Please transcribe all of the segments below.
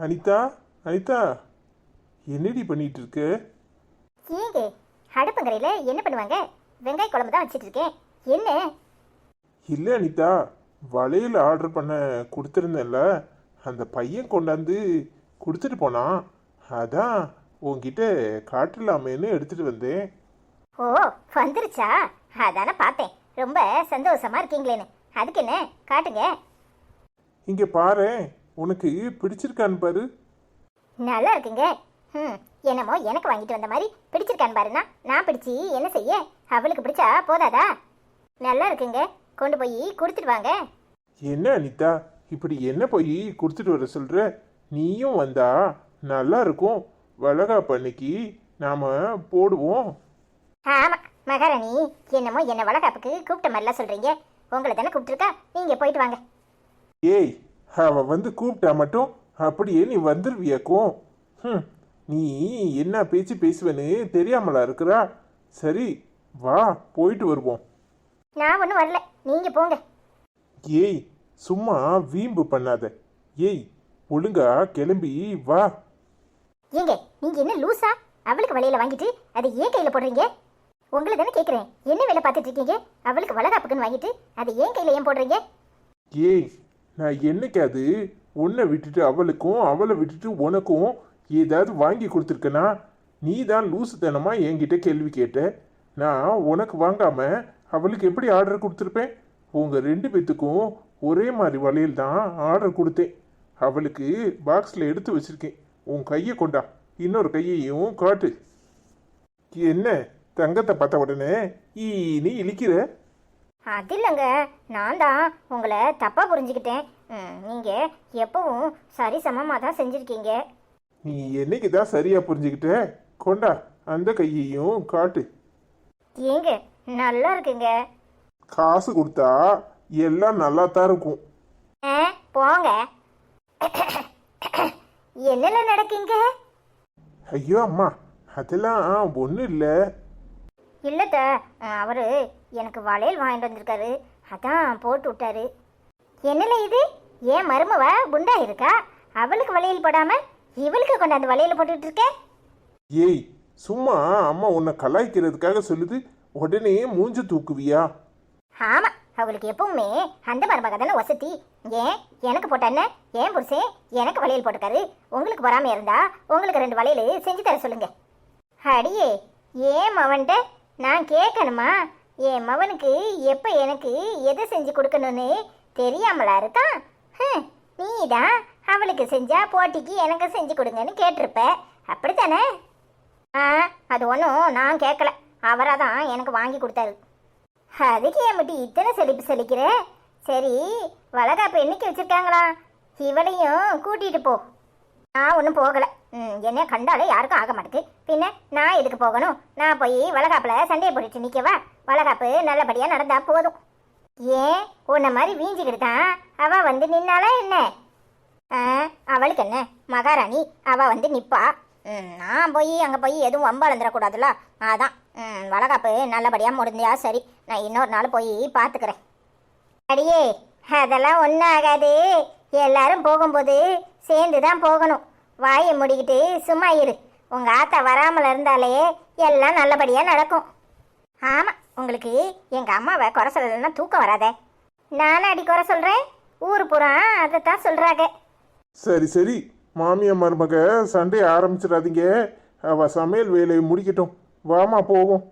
அனிதா, அனிதா, என்னடி பண்ணிட்டு இருக்க? ஏங்க அடுப்பங்கரையில் என்ன பண்ணுவாங்க? வெங்காய குழம்பு தான் வச்சிட்டு இருக்கேன். என்ன? இல்லை அனிதா, வளையல் ஆர்டர் பண்ண கொடுத்துருந்தேன்ல, அந்த பையன் கொண்டாந்து கொடுத்துட்டு போனான். அதான் உன்கிட்ட காட்டலாமேன்னு எடுத்துட்டு வந்தேன். ஓ, வந்துருச்சா? அதானே பார்த்தேன். ரொம்ப சந்தோஷமா இருக்கீங்களேன்னு. அதுக்கு என்ன, காட்டுங்க. இங்கே பாரு, உனக்கு பிடிச்சிருக்கான்னு பாரு. நல்லா இருக்குங்க. என்னமோ எனக்கு வாங்கிட்டு வந்த மாதிரி பிடிச்சிருக்கான்னு பாருன்னா, நான் பிடிச்சி என்ன செய்ய? அவளுக்கு பிடிச்சா போதாதா? நல்லா இருக்குங்க, கொண்டு போய் கொடுத்துட்டு வாங்க. என்ன அனிதா, இப்படி என்ன போய் கொடுத்துட்டு வர சொல்ற? நீயும் வந்தா நல்லா இருக்கும். வளகாப்பு அன்னைக்கு நாம போடுவோம். ஆமா மகாராணி, என்னமோ என்ன வளகாப்புக்கு கூப்பிட்ட மாதிரிலாம் சொல்றீங்க. உங்களை தானே கூப்பிட்டுருக்கா, நீங்க போயிட்டு வாங்க. ஏய், அவ வந்து கூப்பிட்டா மட்டும் அப்படியே நீ வந்துருவியாக்கும்? நீ என்ன பேச்சு பேசுவேன்னு தெரியாமலா இருக்கிறா? சரி வா, போயிட்டு வருவோம். நான் ஒன்றும் வரல, நீங்க போங்க. ஏய், சும்மா வீம்பு பண்ணாத. ஏய், ஒழுங்கா கிளம்பி வா. ஏங்க நீங்க என்ன லூசா? அவளுக்கு வளையல வாங்கிட்டு அதை ஏன் கையில போடுறீங்க? உங்களை தானே கேட்குறேன், என்ன வேலை பார்த்துட்டு இருக்கீங்க? அவளுக்கு வளகாப்புக்குன்னு வாங்கிட்டு அதை ஏன் கையில ஏன் போடுறீங்க? ஏய், நான் என்னைக்காது உன்னை விட்டுட்டு அவளுக்கும் அவளை விட்டுட்டு உனக்கும் ஏதாவது வாங்கி கொடுத்துருக்கனா? நீ தான் லூசுத்தனமா என்கிட்ட கேள்வி கேட்ட. நான் உனக்கு வாங்காம அவளுக்கு எப்படி ஆர்டர் கொடுத்துருப்பேன்? உங்க 2 பேத்துக்கும் ஒரே மாதிரி வளையல் தான் ஆர்டர் கொடுத்தேன். அவளுக்கு பாக்ஸில் எடுத்து வச்சிருக்கேன். உன் கையை கொண்டா, இன்னொரு கையையும் காட்டு. என்ன தங்கத்தை பார்த்த உடனே நீ இழிக்கிற? அது இல்லைங்க, நான் தான் உங்களை தப்பாக புரிஞ்சுக்கிட்டேன். நீங்கள் எப்பவும் சரி சமமாக தான் செஞ்சுருக்கீங்க. நீ என்னைக்கு தான் சரியா புரிஞ்சுக்கிட்ட? கொண்டா, அந்த கையையும் காட்டு. ஏங்க நல்லா இருக்குங்க. காசு கொடுத்தா எல்லாம் நல்லா தான் இருக்கும். போங்க. என்னென்ன நடக்குங்க? ஐயோ அம்மா, அதெல்லாம் ஒன்றும் இல்லை. இல்லைத்த, அவர் எனக்கு வளையல் வாங்கிட்டு வந்திருக்காரு, அதான் போட்டு விட்டாரு. என்னல இது? ஏன் மருமவ குண்டா இருக்கா? அவளுக்கு வளையல் போடாம இவளுக்கு கொண்டாந்து வளையல் போட்டுட்டு இருக்க? ஏய், சும்மா அம்மா உன்னை கலாய்க்கிறதுக்காக சொல்லுது, உடனே மூஞ்சு தூக்குவியா? ஆமா, அவளுக்கு எப்பவுமே அந்த மருமக தானே வசதி. ஏன் எனக்கு போட்டானே? ஏன் புருஷன் எனக்கு வளையல் போட்டுக்காரு, உங்களுக்கு வராம இருந்தா உங்களுக்கு 2 வளையல் செஞ்சு தர சொல்லுங்க. அடியே, ஏன் மவன்ட்ட நான் கேட்கணுமா? என் மவனுக்கு எப்போ எனக்கு எதை செஞ்சு கொடுக்கணும்னு தெரியாமலா இருக்கான்? நீ தான் அவளுக்கு செஞ்சா போட்டிக்கு எனக்கு செஞ்சு கொடுங்கன்னு கேட்டிருப்ப, அப்படித்தானே? அது ஒன்றும் நான் கேட்கல, அவராக தான் எனக்கு வாங்கி கொடுத்தாரு. அதுக்கு என் முட்டி இத்தனை செழிப்பு செழிக்கிற? சரி, வளகாப்பு என்னைக்கு வச்சிருக்காங்களா? இவளையும் கூட்டிகிட்டு போ. நான் ஒன்றும் போகலை. என்ன கண்டாலே யாருக்கும் ஆக மாட்டேங்குது, பின்ன நான் எதுக்கு போகணும்? நான் போய் வளகாப்பில் சண்டையை போட்டுட்டு நிற்கவா? வளகாப்பு நல்லபடியாக நடந்தா போதும். ஏன் உன்னை மாதிரி வீஞ்சிக்கிட்டு தான் அவள் வந்து நின்னாலா என்ன? அவளுக்கு என்ன மகாராணி, அவள் வந்து நிற்பா. நான் போய் அங்கே போய் எதுவும் வம்பாளந்துடக்கூடாதுல்ல, அதான் வளகாப்பு நல்லபடியாக முடிஞ்சியா சரி, நான் இன்னொரு நாள் போய் பார்த்துக்கிறேன். அடியே, அதெல்லாம் ஒன்றும் ஆகாது. எல்லாரும் போகும்போது சேர்ந்து தான் போகணும். வாயை முடிக்கிட்டு சும்மா இரு. உங்கள் ஆத்தா வராமல் இருந்தாலே எல்லாம் நல்லபடியாக நடக்கும். ஆமாம், உங்களுக்கு எங்கள் அம்மாவை குறை சொல்லலைன்னா தூக்கம் வராதே. நானும் அடி குறை சொல்கிறேன், ஊர் பூரா அதைத்தான் சொல்கிறாங்க. சரி சரி, மாமியா மருமக சண்டையை ஆரம்பிச்சிடாதீங்க. அவ சமையல் வேலையை முடிக்கட்டும். வாமா போவோம்.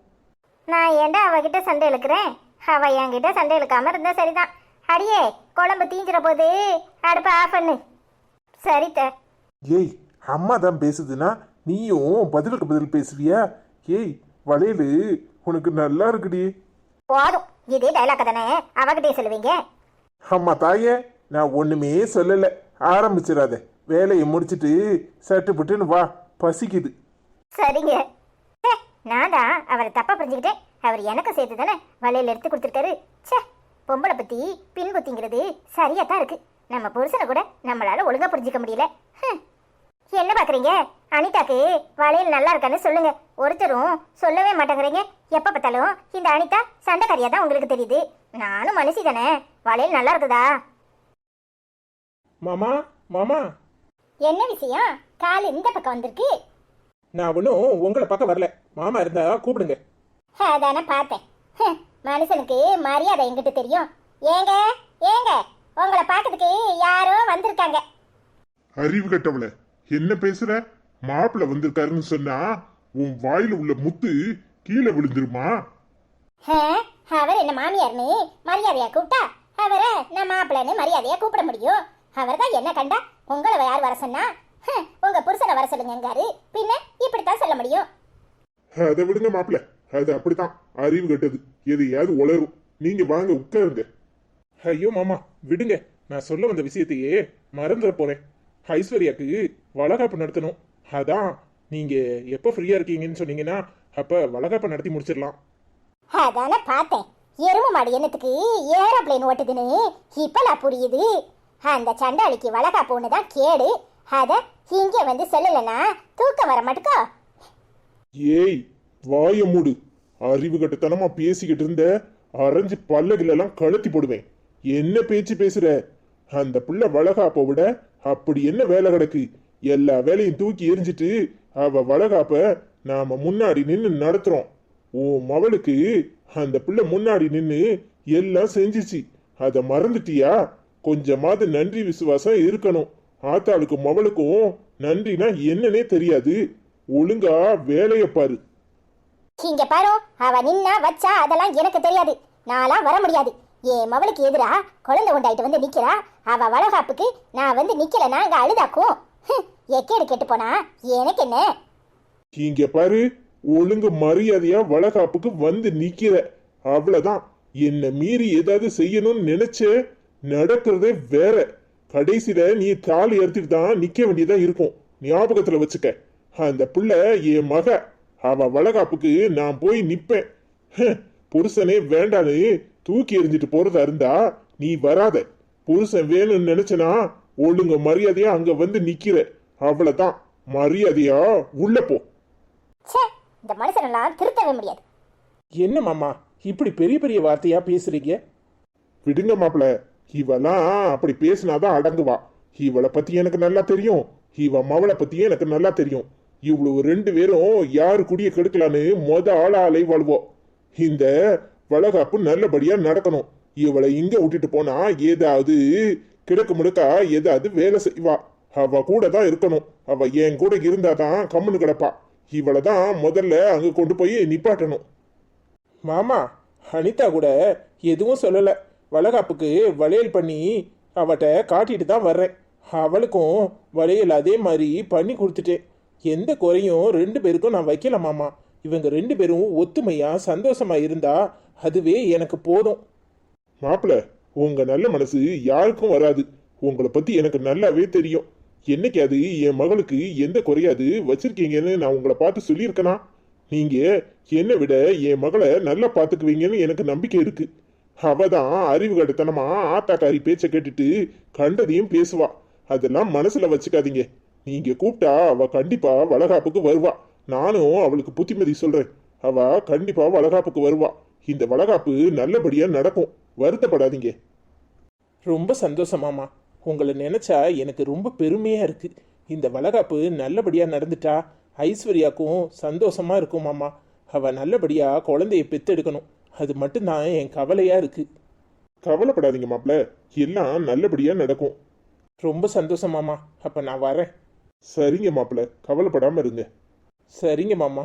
நான் ஏன்டா அவகிட்ட சண்டை இழுக்கிறேன்? அவள் என்கிட்ட சண்டை இழுக்காம இருந்தா சரிதான். அடியே, குழம்பு தீஞ்சிட போது அடுப்பை ஆஃப் பண்ணு. சரித்த. ஏய், அம்மா தான் பேசுதுன்னா நீயும் பதிலுக்கு பதில் பேசுவியா? ஏய், வளையல் உனக்கு நல்லா இருக்குடி. போதும், இதே டைலாக் தானே அவகிட்டே சொல்லுவீங்க. அம்மா தாயே, நான் ஒண்ணுமே சொல்லல. ஆரம்பிச்சிடாத. வேலையை முடிச்சிட்டு சட்டுப்பட்டுன்னு வா, பசிக்குது. சரிங்க. நான் தான் அவரை தப்பா புரிஞ்சுக்கிட்டேன். அவர் எனக்கு சேர்த்து தானே வளையல் எடுத்து கொடுத்துருக்காரு. சே, பொம்பளை பத்தி பின் குத்திங்கிறது சரியா தான் இருக்கு. நம்ம புருஷனை கூட நம்மளால ஒழுங்கா புரிஞ்சிக்க முடியல. என்ன பாக்குறீங்க? அனிதாக்கு வளையல் நல்லா இருக்கான்னு சொல்லுங்க. ஒருத்தரும் சொல்லவே மாட்டேங்கிறீங்க. எப்ப பார்த்தாலும் இந்த அனிதா சண்டைக்காரியா தான் உங்களுக்கு தெரியுது. நானும் மனுஷி தானே. வளையல் நல்லா இருக்குதா? மாமா, மாமா. என்ன விஷயம்? கால் இந்த பக்கம் வந்திருக்கு. நான் ஒன்றும் உங்களை பார்க்க வரல. மாமா இருந்தா கூப்பிடுங்க. அதானே பார்த்தேன். மனுஷனுக்கு மரியாதை எங்கிட்ட தெரியும். ஏங்க ஏங்க, உங்களை பார்க்கறதுக்கு யாரோ வந்திருக்காங்க. அறிவு கட்டவள, என்ன பேசுற? மாப்பிள்ள வந்திருக்காருன்னு சொன்னா உன் வாயில உள்ள முத்து கீழே விழுந்துருமா? அவர் என்ன மாமியார்னு மரியாதையா கூப்பிட்டா அவரை நான் மாப்பிள்ளன்னு மரியாதையா கூப்பிட முடியும்? அவர் தான் என்ன கண்டா உங்களை யார் வர சொன்னா? உங்க புருஷனை வர சொல்லுங்காரு. பின்ன இப்படித்தான் சொல்ல முடியும். அதை விடுங்க மாப்பிள்ள, அது அப்படித்தான் அறிவு கட்டது. எதையாவது உளரும். நீங்க வாங்க உட்காருங்க. ஐயோ மாமா விடுங்க, நான் சொல்ல வந்த விஷயத்தையே மறந்துட போறேன். ஐஸ்வர்யாக்கு வளகாப்பு நடத்தணும். அதான் நீங்க எப்போ ஃப்ரீயா இருக்கீங்கன்னு சொன்னீங்கன்னா அப்ப வளகாப்பு நடத்தி முடிச்சிடலாம். அதானே பார்த்தேன். எரும மாடு என்னத்துக்கு ஏரோப்ளேன் ஓட்டுதுன்னு இப்பெல்லாம் புரியுது. அந்த சண்டாளிக்கு வளகாப்பு ஒண்ணுதான் கேடு. அத இங்க வந்து சொல்லலனா தூக்கம் வர மாட்டுக்கோ. ஏய் வாய மூடு. அறிவு கட்டத்தனமா பேசிக்கிட்டு இருந்த அரைஞ்சு பல்லகிலெல்லாம் கழுத்தி போடுவேன். என்ன பேச்சு பேசுற? அந்த புள்ள வளகாப்ப விட அப்படி என்ன வேலை கிடக்கு? எல்லா வேலையும் தூக்கி எரிஞ்சிட்டு அவ வளகாப்ப நாம முன்னாடி நின்று நடத்துறோம். உன் மவளுக்கு அந்த பிள்ளை முன்னாடி நின்று எல்லாம் செஞ்சிச்சு. அத மறந்துட்டியா? கொஞ்சமாவது நன்றி விசுவாசம் இருக்கணும். ஆத்தாளுக்கு மவளுக்கும் நன்றினா என்னன்னே தெரியாது. ஒழுங்கா வேலைய பாரு. இங்க பாரு, அவ நின்னா வச்சா அதெல்லாம் எனக்கு தெரியாது. நான்லாம் வர முடியாது. என் மவளுக்கு எதிரா குழந்தை கொண்டாயிட்டு வந்து நிக்கிறா. அவ வளகாப்புக்கு நான் வந்து நிக்கலனா அங்க அழுதாக்கும். எக்கேடு கெட்டு போனா எனக்கு என்ன? இங்க பாரு, ஒழுங்கு மரியாதையா வளகாப்புக்கு வந்து நிக்கிற, அவ்வளவுதான். என்ன மீறி ஏதாவது செய்யணும்னு நினைச்ச நடக்கிறதே வேற. கடைசியில நீ தாலி எடுத்துட்டு தான் நிக்க வேண்டியதா இருக்கும். ஞாபகத்துல வச்சுக்க. அந்த புள்ள என் மக. அவ வளகாப்புக்கு நான் போய் நிப்பேன். புருஷனே வேண்டான்னு தூக்கி எறிஞ்சிட்டு போறதா இருந்தா நீ வராத. புருஷன் வேணும்னு நினைச்சனா ஒழுங்க மரியாதையா அங்க வந்து நிக்கிற, அவ்வளவுதான். மரியாதையா உள்ள போ. இந்த மனுஷனெல்லாம் திருத்தவே முடியாது. என்ன மாமா இப்படி பெரிய பெரிய வார்த்தையா பேசுறீங்க? விடுங்க மாப்பிள, இவெல்லாம் அப்படி பேசினாதான் அடங்குவா. இவளை பத்தி எனக்கு நல்லா தெரியும். இவ மவளை பத்தியும் எனக்கு நல்லா தெரியும். இவ்வளவு ரெண்டு பேரும் யாரு குடிய கெடுக்கலான்னு ஆளா அலைவாழ்வோம். இந்த வளகாப்பு நல்லபடியா நடக்கணும். இவளை இங்க விட்டுட்டு போனா ஏதாவது கிடக்கு முடுக்கா ஏதாவது வேலை செய்வா. அவ கூட தான் இருக்கணும். அவ என் கூட இருந்தாதான் கம்முன்னு கிடப்பா. இவளை தான் முதல்ல அங்க கொண்டு போய் நிப்பாட்டணும். மாமா அனிதா கூட எதுவும் சொல்லல. வளகாப்புக்கு வளையல் பண்ணி அவட்ட காட்டிட்டு தான் வர்றேன். அவளுக்கும் வளையல் அதே மாதிரி பண்ணி கொடுத்துட்டேன். எந்த குறையும் ரெண்டு பேருக்கும் நான் வைக்கல மாமா. இவங்க ரெண்டு பேரும் ஒத்துமையா சந்தோஷமா இருந்தா அதுவே எனக்கு போதும். மாப்பிள, உங்க நல்ல மனசு யாருக்கும் வராது. உங்களை பத்தி எனக்கு நல்லாவே தெரியும். என்னைக்கு அது என் மகளுக்கு எந்த குறையாது வச்சிருக்கீங்கன்னு நான் உங்களை பார்த்து சொல்லியிருக்கேனா? நீங்க என்னை விட என் மகளை நல்லா பார்த்துக்குவீங்கன்னு எனக்கு நம்பிக்கை இருக்கு. அவதான் அறிவு கட்டத்தனமா ஆத்தாக்காரி பேச்சை கேட்டுட்டு கண்டதையும் பேசுவா. அதெல்லாம் மனசுல வச்சுக்காதீங்க. நீங்க கூப்பிட்டா அவ கண்டிப்பா வளகாப்புக்கு வருவா. நானும் அவளுக்கு புத்திமதி சொல்றேன். அவ கண்டிப்பா வளகாப்புக்கு வருவா. இந்த வளகாப்பு நல்லபடியா நடக்கும். வருத்தப்படாதீங்க. ரொம்ப சந்தோஷம் மாமா. உங்களை நினைச்சா எனக்கு ரொம்ப பெருமையா இருக்கு. இந்த வளகாப்பு நல்லபடியா நடந்துட்டா ஐஸ்வர்யாக்கும் சந்தோஷமா இருக்கும் மாமா. அவ நல்லபடியா குழந்தைய பெத்தெடுக்கணும். அது மட்டும்தான் என் கவலையா இருக்கு. கவலைப்படாதீங்க மாப்பிள்ள, எல்லாம் நல்லபடியா நடக்கும். ரொம்ப சந்தோஷம் மாமா. அப்ப நான் வரேன். சரிங்க மாப்பிள்ள, கவலைப்படாம இருங்க. சரிங்க மாமா.